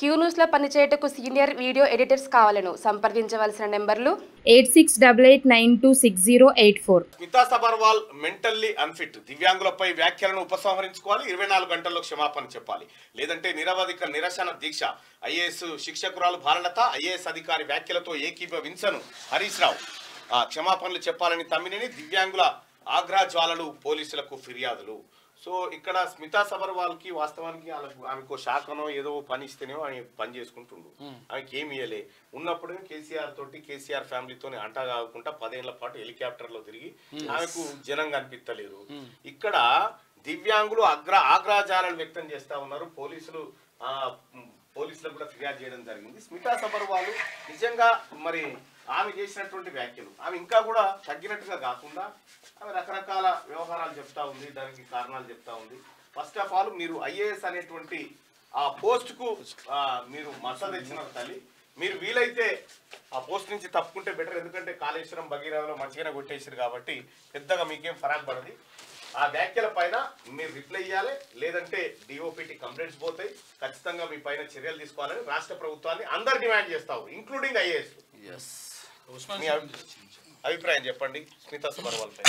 Queue న్యూస్లో పనిచేయటకు senior video editors కావాలను సంప్రదించవలసిన నెంబర్లు 8688926084. స్మితా సబర్వాల్ మెంటల్లీ అన్ఫిట్, దివ్యాంగులపై వ్యాఖ్యలను ఉపసంహరించుకోవాలి, 24 గంటల్లో క్షమాపణ చెప్పాలి, లేదంటే నిరవధిక నిరసన దీక్ష. ఐఏఎస్ శిక్షకురాలు భారలత, ఐఏఎస్ అధికారి వ్యాఖ్యలతో ఏకీభవించను హరీష్ రావు. క్షమాపణలు చెప్పాలని తమ్మినేని, దివ్యాంగుల ఆగ్రహజ్వాలలు, పోలీసులకు ఫిర్యాదులు. సో ఇక్కడ స్మితా సబర్వాల్కి వాస్తవానికి ఆమెకు శాఖనో ఏదో పని ఇస్తేనే ఆమె పని చేసుకుంటుండు. ఆమెకి ఏమి ఇయ్యలే. ఉన్నప్పుడు కేసీఆర్ తోటి, కేసీఆర్ ఫ్యామిలీతో అంటా కాకుండా 10 ఏళ్ల పాటు హెలికాప్టర్లో తిరిగి ఆమెకు జనం కనిపించలేదు. ఇక్కడ దివ్యాంగులు ఆగ్రహజాలను వ్యక్తం చేస్తా ఉన్నారు. పోలీసులకు కూడా ఫిర్యాదు చేయడం జరిగింది. స్మితా సబర్వాల్ నిజంగా మరి ఆమె చేసినటువంటి వ్యాఖ్యలు ఆమె ఇంకా కూడా తగ్గినట్టుగా కాకుండా ఆమె రకరకాల వ్యవహారాలు చెప్తా ఉంది, దానికి కారణాలు చెప్తా ఉంది. ఫస్ట్ ఆఫ్ ఆల్ మీరు ఐఏఎస్ అనేటువంటి ఆ పోస్ట్కు మీరు మద్దతు ఇచ్చిన తల్లి, మీరు వీలైతే ఆ పోస్ట్ నుంచి తప్పుకుంటే బెటర్. ఎందుకంటే కాళేశ్వరం భగీరథలో మంచిగానే కొట్టేసారు కాబట్టి పెద్దగా మీకేం ఫరాక్ పడది. ఆ వ్యాఖ్యల పైన మీరు రిప్లై ఇవ్వాలి, లేదంటే డిఓపిటి కంప్లైంట్స్ పోతాయి. ఖచ్చితంగా మీ పైన చర్యలు తీసుకోవాలని రాష్ట్ర ప్రభుత్వాన్ని అందరు డిమాండ్ చేస్తావు, ఇంక్లూడింగ్ ఐఏఎస్. మీ అభిప్రాయం చెప్పండి స్మితా సబర్వాల్ పై.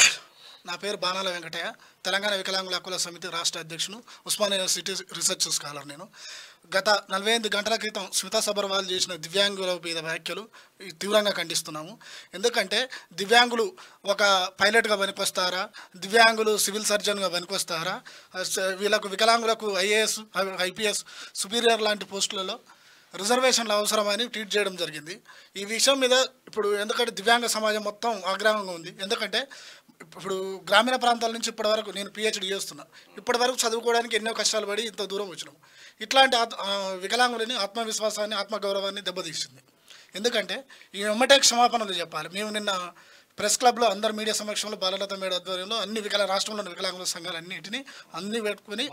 నా పేరు బాణాల వెంకటయ్య, తెలంగాణ వికలాంగుల హక్కుల సమితి రాష్ట్ర అధ్యక్షుడు, ఉస్మానియా యూనివర్సిటీ రీసెర్చ్ స్కాలర్. నేను గత 48 గంటల క్రితం స్మితా సబర్వాల్ చేసిన దివ్యాంగుల మీద వ్యాఖ్యలు తీవ్రంగా ఖండిస్తున్నాము. ఎందుకంటే దివ్యాంగులు ఒక పైలట్గా పనికొస్తారా, దివ్యాంగులు సివిల్ సర్జన్గా పనికొస్తారా, వీళ్ళకు వికలాంగులకు ఐఏఎస్, ఐపీఎస్, సుపీరియర్ లాంటి పోస్టులలో రిజర్వేషన్లు అవసరమని ట్వీట్ చేయడం జరిగింది. ఈ విషయం మీద ఇప్పుడు ఎందుకంటే దివ్యాంగ సమాజం మొత్తం ఆగ్రహంగా ఉంది. ఎందుకంటే ఇప్పుడు గ్రామీణ ప్రాంతాల నుంచి ఇప్పటివరకు నేను పిహెచ్డి చేస్తున్నా, ఇప్పటివరకు చదువుకోవడానికి ఎన్నో కష్టాలు పడి ఇంత దూరం వచ్చినాము. ఇట్లాంటి వికలాంగులని ఆత్మవిశ్వాసాన్ని, ఆత్మగౌరవాన్ని దెబ్బతీస్తుంది. ఎందుకంటే ఈ వెంబటే క్షమాపణలు చెప్పాలి. మేము నిన్న ప్రెస్ క్లబ్లో అందరు మీడియా సమక్షంలో బాలలత మేడం ఆధ్వర్యంలో రాష్ట్రంలోని వికలాంగుల సంఘాలన్నిటిని పెట్టుకుని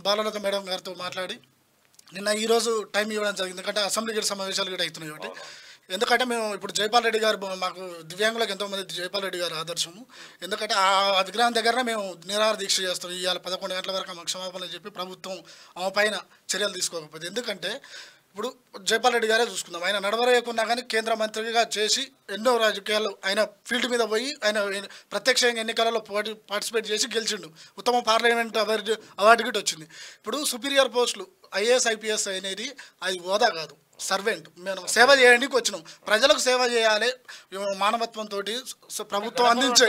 బాలలత మేడం గారితో మాట్లాడి నిన్న ఈరోజు టైం ఇవ్వడం జరిగింది. ఎందుకంటే అసెంబ్లీ గేట్ సమావేశాలు కూడా అవుతున్నాయి కాబట్టి. ఎందుకంటే మేము ఇప్పుడు జైపాల్ రెడ్డి గారు, మాకు దివ్యాంగులకు ఎంతోమంది జైపాల్ రెడ్డి గారు ఆదర్శము. ఎందుకంటే ఆ విగ్రహం దగ్గర మేము నిరాహార దీక్ష చేస్తాం. ఇవాళ 11 గంటల వరకు ఆమెకు క్షమాపణలు చెప్పి ప్రభుత్వం ఆమె పైన చర్యలు తీసుకోకపోతే. ఎందుకంటే ఇప్పుడు జైపాల్ రెడ్డి గారే చూసుకుందాం, ఆయన నడవరేయకున్నా కానీ కేంద్ర మంత్రిగా చేసి ఎన్నో రాజకీయాలు ఆయన ఫీల్డ్ మీద పోయి ఆయన ప్రత్యక్షంగా ఎన్నికలలో పార్టిసిపేట్ చేసి గెలిచిండు. ఉత్తమ పార్లమెంట్ అవార్డు గిట్ వచ్చింది. ఇప్పుడు సుపీరియర్ పోస్టులు ఐఏఎస్, ఐపీఎస్ అనేది అది హోదా కాదు, సర్వెంట్. మేము సేవ చేయడానికి వచ్చినాం, ప్రజలకు సేవ చేయాలి, మానవత్వంతో ప్రభుత్వం అందించే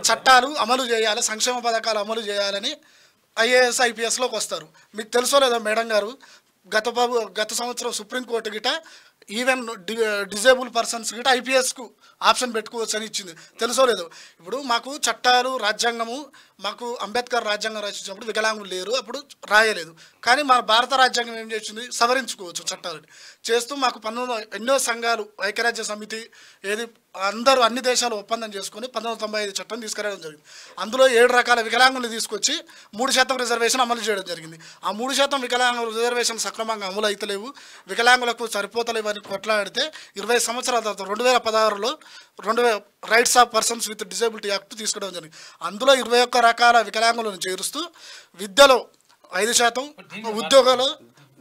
చట్టాలు అమలు చేయాలి, సంక్షేమ పథకాలు అమలు చేయాలని ఐఏఎస్, ఐపీఎస్లోకి వస్తారు. మీకు తెలుసో లేదో మేడం గారు, గత సంవత్సరం సుప్రీంకోర్టు గిట ఈవెన్ డిజేబుల్ పర్సన్స్ గిట ఐపీఎస్కు ఆప్షన్ పెట్టుకోవచ్చు అని ఇచ్చింది. తెలుసో లేదో. ఇప్పుడు మాకు చట్టాలు, రాజ్యాంగము, మాకు అంబేద్కర్ రాజ్యాంగం రచించినప్పుడు వికలాంగులు లేరు, అప్పుడు రాయలేదు. కానీ మన భారత రాజ్యాంగం ఏం చేసింది, సవరించుకోవచ్చు చట్టాలని చేస్తూ మాకు ఎన్నో సంఘాలు, ఐక్యరాజ్య సమితి అందరూ అన్ని దేశాలు ఒప్పందం చేసుకొని 1995 చట్టం తీసుకురావడం జరిగింది. అందులో 7 రకాల వికలాంగులు తీసుకొచ్చి 3% రిజర్వేషన్ అమలు చేయడం జరిగింది. ఆ 3% వికలాంగుల రిజర్వేషన్ సక్రమంగా అమలు అవుతలేవు, వికలాంగులకు సరిపోతలేవు అని కొట్లాడితే 20 సంవత్సరాల తర్వాత 2016లో rights of persons with disability act తీసుకోవడం జరిగింది. అందులో 21 రకాల వికలాంగులను చేరుస్తూ విద్యలో 5%, ఉద్యోగాలు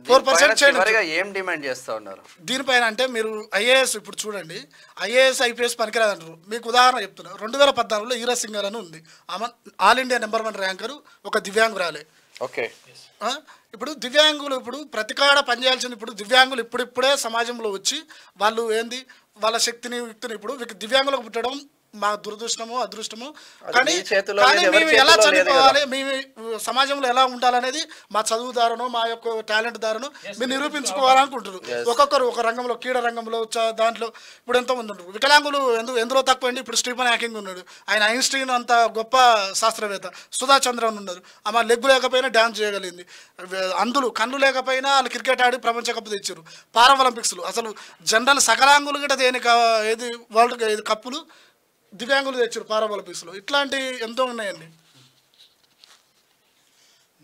4% ఏం డిమాండ్ చేస్తూ ఉన్నారు దీనిపైన. అంటే మీరు ఐఏఎస్ ఇప్పుడు చూడండి, ఐఏఎస్, ఐపీఎస్ పనికిరాదంటారు. మీకు ఉదాహరణ చెప్తున్నారు. 2014లో ఈరా సింగర్ అని ఉంది, ఆమె ఆల్ ఇండియా నెంబర్ 1 ర్యాంకరు, ఒక దివ్యాంగురాలే. ఓకే. ఇప్పుడు దివ్యాంగులు ఇప్పుడు ప్రతికాడ పనిచేయాల్సింది. ఇప్పుడు దివ్యాంగులు ఇప్పుడిప్పుడే సమాజంలో వచ్చి వాళ్ళు వాళ్ళ శక్తిని, యుక్తిని, ఇప్పుడు దివ్యాంగులకు పుట్టడం మా దురదృష్టము, అదృష్టము. కానీ మేము ఎలా చదువుకోవాలి, మేము సమాజంలో ఎలా ఉండాలనేది మా చదువు దారును, మా యొక్క టాలెంట్ దారును మీరు నిరూపించుకోవాలనుకుంటారు. ఒక్కొక్కరు ఒక రంగంలో, క్రీడ రంగంలో, దాంట్లో ఇప్పుడు ఎంతోమంది ఉంటారు. వికలాంగులు ఎందులో తక్కువ అండి. ఇప్పుడు స్టీఫెన్ హాకింగ్ ఉన్నాడు, ఆయన ఐన్స్టీన్ అంత గొప్ప శాస్త్రవేత్త. సుధా చంద్రన్ ఉన్నారు, ఆమె లెగ్గు లేకపోయినా డ్యాన్స్ చేయగలిగింది. అందులో కళ్ళు లేకపోయినా వాళ్ళు క్రికెట్ ఆడి ప్రపంచ కప్ తెచ్చారు. పారా ఒలింపిక్స్లు అసలు జనరల్ సకలాంగులు కూడా ఏది వరల్డ్ కప్పులు దివ్యాంగులు తెచ్చారు పారా ఒలింపిక్స్లో. ఇట్లాంటి ఎంతో ఉన్నాయండి.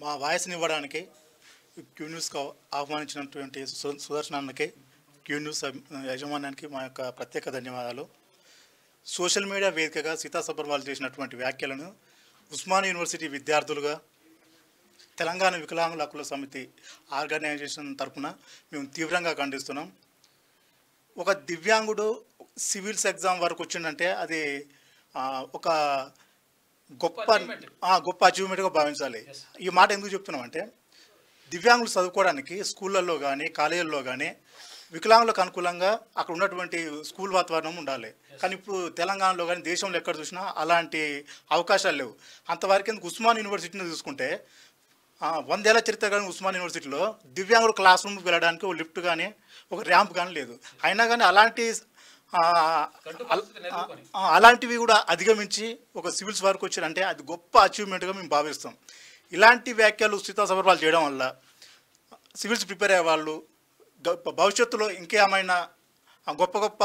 మా వాయిస్ని ఇవ్వడానికి క్యూ న్యూస్కు ఆహ్వానించినటువంటి సుదర్శనానికి, క్యూ న్యూస్ యాజమాన్యానికి మా యొక్క ప్రత్యేక ధన్యవాదాలు. సోషల్ మీడియా వేదికగా సీతా సబర్వాల్ చేసినటువంటి వ్యాఖ్యలను ఉస్మానియా యూనివర్సిటీ విద్యార్థులుగా తెలంగాణ వికలాంగుల హక్కుల సమితి ఆర్గనైజేషన్ తరఫున మేము తీవ్రంగా ఖండిస్తున్నాం. ఒక దివ్యాంగుడు సివిల్స్ ఎగ్జామ్ వరకు వచ్చిందంటే అది ఒక గొప్ప అచీవ్మెంట్గా భావించాలి. ఈ మాట ఎందుకు చెప్తున్నామంటే దివ్యాంగులు చదువుకోవడానికి స్కూళ్ళల్లో కానీ కాలేజీల్లో కానీ వికలాంగులకు అనుకూలంగా అక్కడ ఉన్నటువంటి స్కూల్ వాతావరణం ఉండాలి. కానీ ఇప్పుడు తెలంగాణలో కానీ దేశంలో ఎక్కడ చూసినా అలాంటి అవకాశాలు లేవు. అంతవరకు ఎందుకు ఉస్మాన్ యూనివర్సిటీని చూసుకుంటే 100 ఏళ్ల చరిత్ర కానీ ఉస్మాన్ యూనివర్సిటీలో దివ్యాంగులు క్లాస్ రూమ్కి వెళ్ళడానికి ఒక లిఫ్ట్ కానీ ఒక ర్యాంప్ కానీ లేదు. అయినా కానీ అలాంటివి కూడా అధిగమించి ఒక సివిల్స్ వరకు వచ్చారంటే అది గొప్ప అచీవ్మెంట్గా మేము భావిస్తాం. ఇలాంటి వ్యాఖ్యలు స్మితా సబర్వాల్ చేయడం వల్ల సివిల్స్ ప్రిపేర్ అయ్యే వాళ్ళు భవిష్యత్తులో ఇంకేమైనా గొప్ప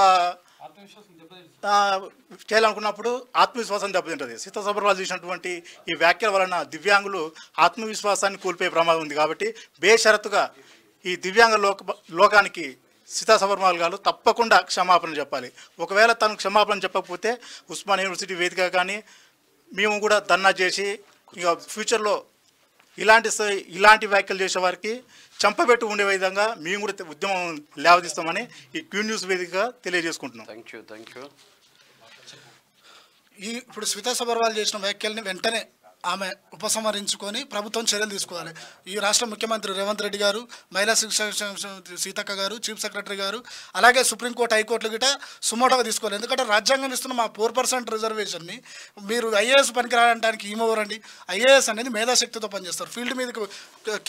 చేయాలనుకున్నప్పుడు ఆత్మవిశ్వాసం దెబ్బతింటుంది. స్మితా సబర్వాల్ చేసినటువంటి ఈ వ్యాఖ్యల వలన దివ్యాంగులు ఆత్మవిశ్వాసాన్ని కోల్పోయే ప్రమాదం ఉంది. కాబట్టి బేషరతుగా ఈ దివ్యాంగ లోకానికి స్మితా సబర్వాల్ గారు తప్పకుండా క్షమాపణ చెప్పాలి. ఒకవేళ తను క్షమాపణ చెప్పకపోతే ఉస్మాన్ యూనివర్సిటీ వేదిక కానీ మేము కూడా ధర్నా చేసి ఇక ఫ్యూచర్లో ఇలాంటి వ్యాఖ్యలు చేసే వారికి చంపబెట్టి ఉండే విధంగా మేము కూడా ఉద్యమం లేవదీస్తామని ఈ క్యూ న్యూస్ వేదికగా తెలియజేసుకుంటున్నాం. Thank you. ఇప్పుడు స్మితా సబర్వాల్ చేసిన వ్యాఖ్యల్ని వెంటనే ఆమె ఉపసంహరించుకొని ప్రభుత్వం చర్యలు తీసుకోవాలి. ఈ రాష్ట్ర ముఖ్యమంత్రి రేవంత్ రెడ్డి గారు, మహిళా శిక్షణ సీతక్క గారు, చీఫ్ సెక్రటరీ గారు, అలాగే సుప్రీంకోర్టు హైకోర్టులు గిట సుమోటోగా తీసుకోవాలి. ఎందుకంటే రాజ్యాంగం ఇస్తున్న మా 4% రిజర్వేషన్ని మీరు ఐఏఎస్ పనికిరావడానికి ఈమెవరండి? ఐఏఎస్ అనేది మేధాశక్తితో పనిచేస్తారు. ఫీల్డ్ మీదకి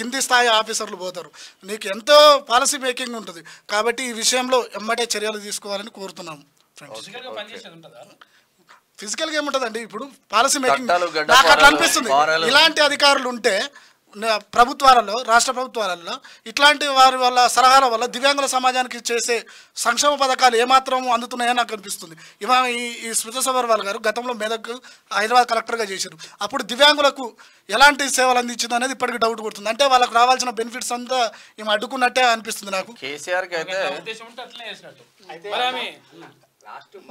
కింది స్థాయి ఆఫీసర్లు పోతారు. నీకు ఎంతో పాలసీ మేకింగ్ ఉంటుంది. కాబట్టి ఈ విషయంలో ఎమ్మటే చర్యలు తీసుకోవాలని కోరుతున్నాము. ఫిజికల్గా ఏముంటుందండి, ఇప్పుడు పాలసీ మేకింగ్ నాకు అట్లా అనిపిస్తుంది. ఇలాంటి అధికారులు ఉంటే ప్రభుత్వాలలో, రాష్ట్ర ప్రభుత్వాలలో ఇట్లాంటి వారి వల్ల సలహాల వల్ల దివ్యాంగుల సమాజానికి చేసే సంక్షేమ పథకాలు ఏమాత్రం అందుతున్నాయని నాకు అనిపిస్తుంది. ఈ స్మితా సబర్వాల్ గారు గతంలో మెదక్ హైదరాబాద్ కలెక్టర్గా చేశారు. అప్పుడు దివ్యాంగులకు ఎలాంటి సేవలు అందించింది అనేది ఇప్పటికీ డౌట్ కొడుతుంది. అంటే వాళ్ళకి రావాల్సిన బెనిఫిట్స్ అంతా ఈమె అడ్డుకున్నట్టే అనిపిస్తుంది నాకు.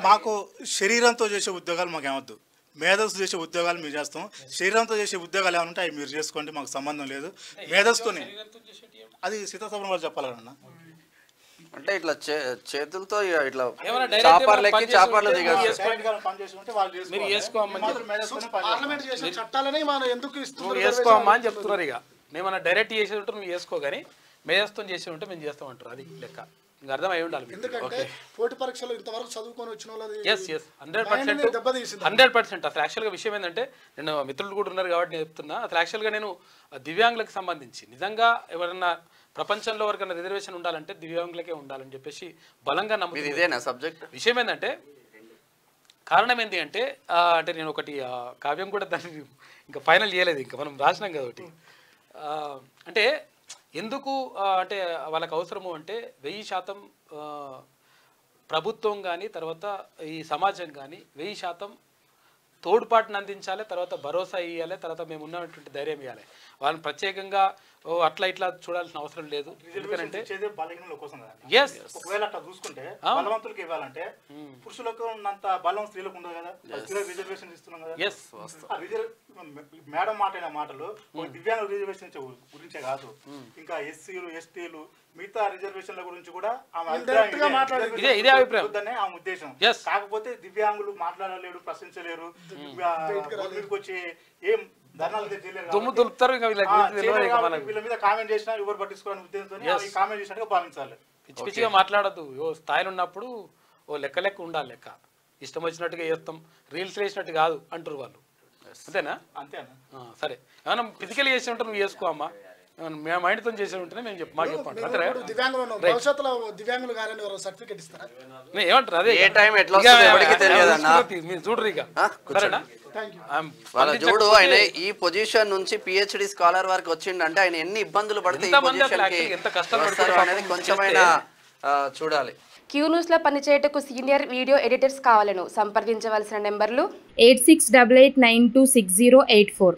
మాకు శరీరంతో చేసే ఉద్యోగాలు మాకు ఏమొద్దు, మేధస్సు చేసే ఉద్యోగాలు మీరు చేస్తాం. శరీరంతో చేసే ఉద్యోగాలు ఏమైనా ఉంటే అవి మీరు చేసుకోండి, మాకు సంబంధం లేదు. మేధస్సుతోనే అది స్మితా సబర్వాల్ చెప్పాలన్నా. అంటే ఇట్లా చేతులతో ఇట్లా చాపర్లెక్కి చాపర్లు దిగారు. వేసుకోమ్మా అని చెప్తున్నారు. ఇక మేమన్నా డైరెక్ట్ చేసేది ఉంటే నువ్వు వేసుకో, కానీ మేధస్తో చేసి ఉంటే మేము చేస్తామంటారు. అది లెక్క ఇంకా అర్థం అయి ఉండాలి. ఎందుకంటే పోటీ పరీక్షలు ఇంతవరకు చదువుకొని వచ్చిన వాళ్ళు 100% అసలు యాక్చువల్గా విషయం ఏంటంటే, నేను మిత్రులు కూడా ఉన్నారు కాబట్టి నేను చెప్తున్నా, అసలు యాక్చువల్గా నేను దివ్యాంగులకు సంబంధించి నిజంగా ఎవరన్నా ప్రపంచంలో ఎవరికైనా రిజర్వేషన్ ఉండాలంటే దివ్యాంగులకే ఉండాలని చెప్పేసి బలంగా నమ్ముతుంది. ఇదేనా సబ్జెక్ట్? విషయం ఏంటంటే, కారణం ఏంటి అంటే అంటే నేను ఒకటి కావ్యం కూడా దాన్ని ఇంకా ఫైనల్ చేయలేదు, ఇంకా మనం రాసినాం కదా ఒకటి. అంటే ఎందుకు అంటే వాళ్ళకి అవసరము అంటే 1000% ప్రభుత్వం కానీ తర్వాత ఈ సమాజం కానీ 1000% తోడ్పాటును అందించాలి, తర్వాత భరోసా ఇవ్వాలి, తర్వాత మేము ఉన్నటువంటి ధైర్యం ఇవ్వాలి. వాళ్ళని ప్రత్యేకంగా అట్లా ఇట్లా చూడాల్సిన అవసరం లేదు. ఎందుకంటే ఒకవేళ అట్లా చూసుకుంటే బలవంతులకు ఇవ్వాలంటే పురుషులకు ఉన్నంత బలం స్త్రీలకు ఉండదు కదా, రిజర్వేషన్ ఇస్తున్నాం కదా. మేడం మాట్లాడిన మాటలు దివ్యాంగ రిజర్వేషన్ గురించే కాదు, ఇంకా ఎస్సీలు ఎస్టీలు మిగతా రిజర్వేషన్ల గురించి కూడా ఆమె అభిప్రాయం ఆమె ఉద్దేశం. కాకపోతే దివ్యాంగులు మాట్లాడలేరు, ప్రశ్నించలేరు, వచ్చి ఏం వీళ్ళ మీద కామెంట్ చేసినా ఎవరు పట్టించుకోవాలని ఉద్దేశంతో కామెంట్ చేసినట్టుగా భావించాలి. పిచ్చి పిచ్చిగా మాట్లాడద్దు. స్థాయిలో ఉన్నప్పుడు ఓ లెక్క ఉండాలి. లెక్క ఇష్టం వచ్చినట్టుగా చేస్తాం, రీల్స్ వేసినట్టు కాదు అంటారు వాళ్ళు. అంతేనా? అంతేనా? సరే, ఏమన్నా ఫిజికల్ చేసి ఉంటే నువ్వు చేసుకో అమ్మా, మేము మైండ్తో చేసి ఉంటేనే మేము మాకు చెప్పండి. ఏమంటారు? అదే చూడరు ఇక. సరేనా? వాళ్ళ చూడు, ఆయన ఈ పొజిషన్ నుంచి పిహెచ్డి స్కాలర్ వరకు వచ్చిండంటే ఆయన ఎన్ని ఇబ్బందులు పడితే అనేది కొంచెమైనా చూడాలి. క్యూ న్యూస్ లో పనిచేయటకు సీనియర్ వీడియో ఎడిటర్స్ కావాలను సంప్రదించవలసిన నెంబర్లు 8688926084.